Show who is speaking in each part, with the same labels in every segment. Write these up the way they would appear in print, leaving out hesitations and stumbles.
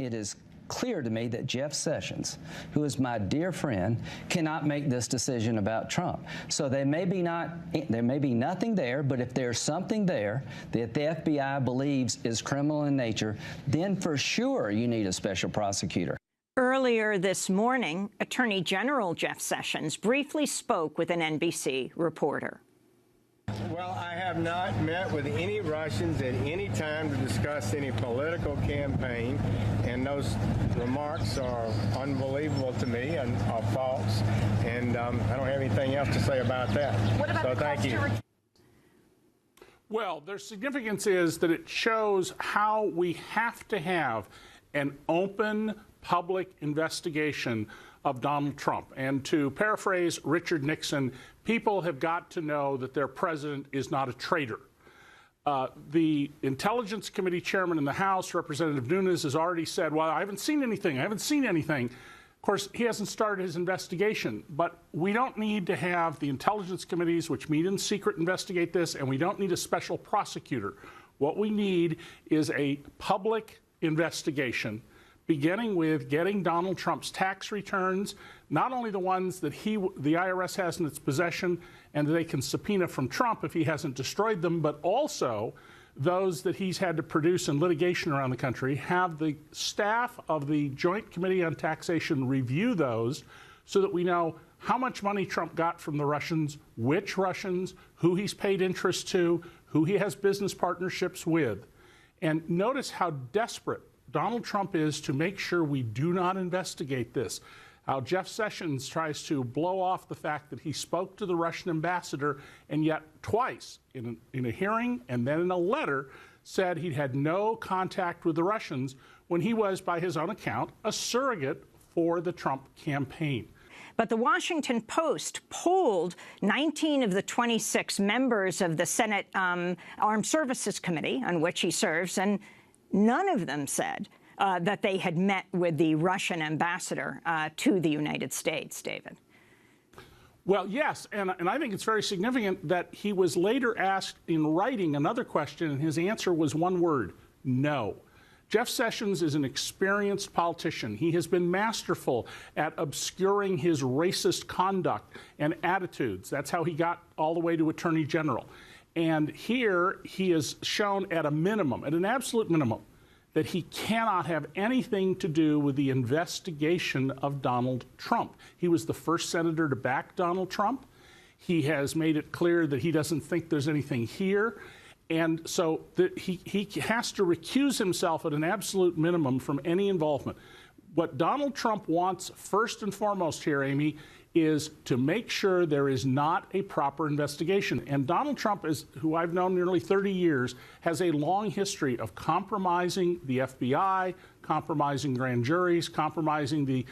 Speaker 1: it is clear to me that Jeff Sessions, who is my dear friend, cannot make this decision about Trump. So there may be nothing there, but if there's something there that the FBI believes is criminal in nature, then for sure you need a special prosecutor.
Speaker 2: Earlier this morning, Attorney General Jeff Sessions briefly spoke with an NBC reporter.
Speaker 3: Well, I have not met with any Russians at any time to discuss any political campaign, and those remarks are unbelievable to me and are false, and I don't have anything else to say about that.
Speaker 4: What about
Speaker 3: so thank you.
Speaker 5: Well, their significance is that it shows how we have to have an open public investigation of Donald Trump. And to paraphrase Richard Nixon, people have got to know that their president is not a traitor. The Intelligence Committee chairman in the House, Representative Nunes, has already said, well, I haven't seen anything. I haven't seen anything. Of course, he hasn't started his investigation, but we don't need to have the intelligence committees, which meet in secret, investigate this, and we don't need a special prosecutor. What we need is a public investigation, beginning with getting Donald Trump's tax returns, not only the ones that the IRS has in its possession and that they can subpoena from Trump if he hasn't destroyed them, but also those that he's had to produce in litigation around the country, have the staff of the Joint Committee on Taxation review those so that we know how much money Trump got from the Russians, which Russians, who he's paid interest to, who he has business partnerships with. And notice how desperate Donald Trump is to make sure we do not investigate this. How Jeff Sessions tries to blow off the fact that he spoke to the Russian ambassador and yet twice in a hearing and then in a letter said he'd had no contact with the Russians when he was, by his own account, a surrogate for the Trump campaign.
Speaker 2: But the Washington Post polled 19 of the 26 members of the Senate Armed Services Committee, on which he serves, and none of them said that they had met with the Russian ambassador to the United States, David.
Speaker 5: Well, yes, and I think it's very significant that he was later asked in writing another question, and his answer was one word: no. Jeff Sessions is an experienced politician. He has been masterful at obscuring his racist conduct and attitudes. That's how he got all the way to Attorney General. And here he has shown at a minimum, at an absolute minimum, that he cannot have anything to do with the investigation of Donald Trump. He was the first senator to back Donald Trump. He has made it clear that he doesn't think there's anything here. And so he has to recuse himself at an absolute minimum from any involvement. What Donald Trump wants first and foremost here, Amy, is to make sure there is not a proper investigation. And Donald Trump, who I've known nearly 30 years, has a long history of compromising the FBI, compromising grand juries, compromising the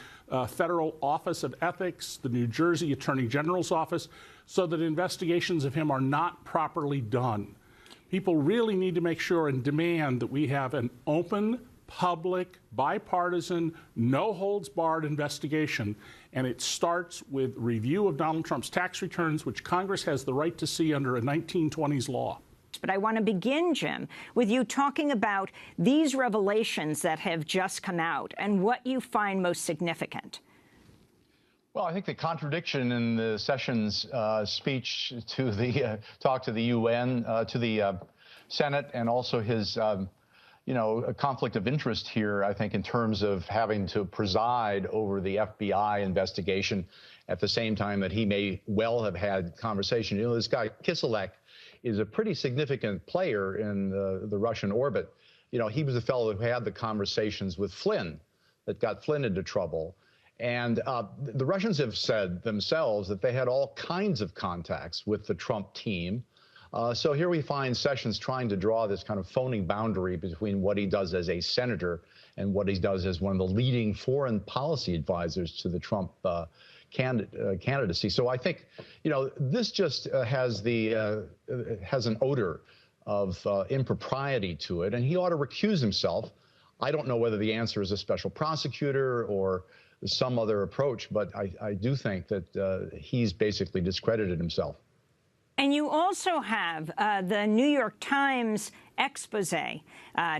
Speaker 5: Federal Office of Ethics, the New Jersey Attorney General's office, so that investigations of him are not properly done. People really need to make sure and demand that we have an open, public, bipartisan, no-holds-barred investigation, and it starts with review of Donald Trump's tax returns, which Congress has the right to see under a 1920s law.
Speaker 2: But I want to begin, Jim, with you talking about these revelations that have just come out and what you find most significant.
Speaker 6: Well, I think the contradiction in the Sessions speech to the talk to the UN, to the Senate, and also his a conflict of interest here, I think, in terms of having to preside over the FBI investigation at the same time that he may well have had conversation. You know, this guy Kiselak is a pretty significant player in the Russian orbit. You know, he was the fellow who had the conversations with Flynn that got Flynn into trouble. And the Russians have said themselves that they had all kinds of contacts with the Trump team. So here we find Sessions trying to draw this kind of phony boundary between what he does as a senator and what he does as one of the leading foreign policy advisors to the Trump candidacy. So I think, you know, this just has an odor of impropriety to it, and he ought to recuse himself. I don't know whether the answer is a special prosecutor or some other approach, but I do think that he's basically discredited himself.
Speaker 2: And you also have the New York Times expose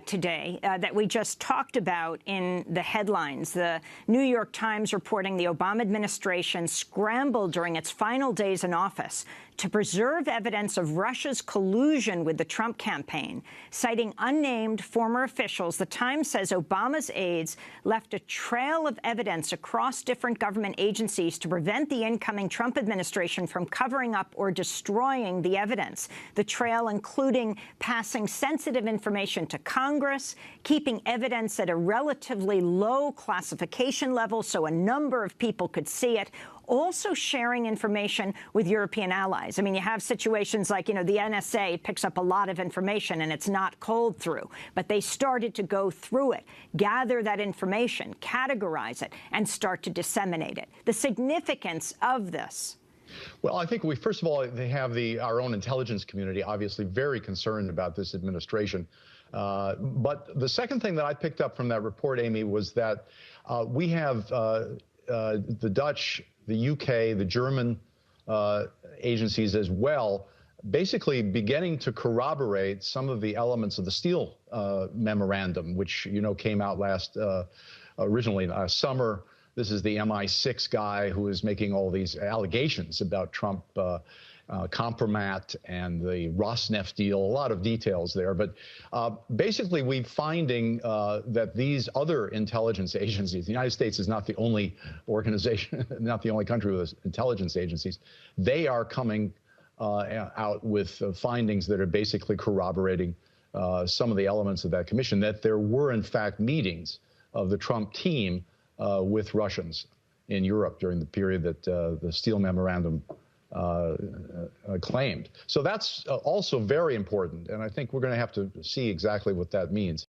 Speaker 2: today that we just talked about in the headlines. The New York Times reporting the Obama administration scrambled during its final days in office to preserve evidence of Russia's collusion with the Trump campaign. Citing unnamed former officials, the Times says Obama's aides left a trail of evidence across different government agencies to prevent the incoming Trump administration from covering up or destroying the evidence. The trail including passing sensitive information to Congress, keeping evidence at a relatively low classification level so a number of people could see it, also sharing information with European allies. I mean, you have situations like, the NSA picks up a lot of information and it's not culled through, but they started to go through it, gather that information, categorize it, and start to disseminate it. The significance of this.
Speaker 6: Well, I think first of all, they have our own intelligence community obviously very concerned about this administration. But the second thing that I picked up from that report, Amy, was that we have the Dutch, the UK, the German agencies as well, basically beginning to corroborate some of the elements of the Steele memorandum, which, came out originally last summer. This is the MI6 guy who is making all these allegations about Trump compromat and the Rosneft deal, a lot of details there. But basically, we're finding that these other intelligence agencies, the United States is not the only organization, not the only country with intelligence agencies, they are coming out with findings that are basically corroborating some of the elements of that commission, that there were, in fact, meetings of the Trump team with Russians in Europe during the period that the Steele memorandum claimed. So that's also very important, and I think we're going to have to see exactly what that means.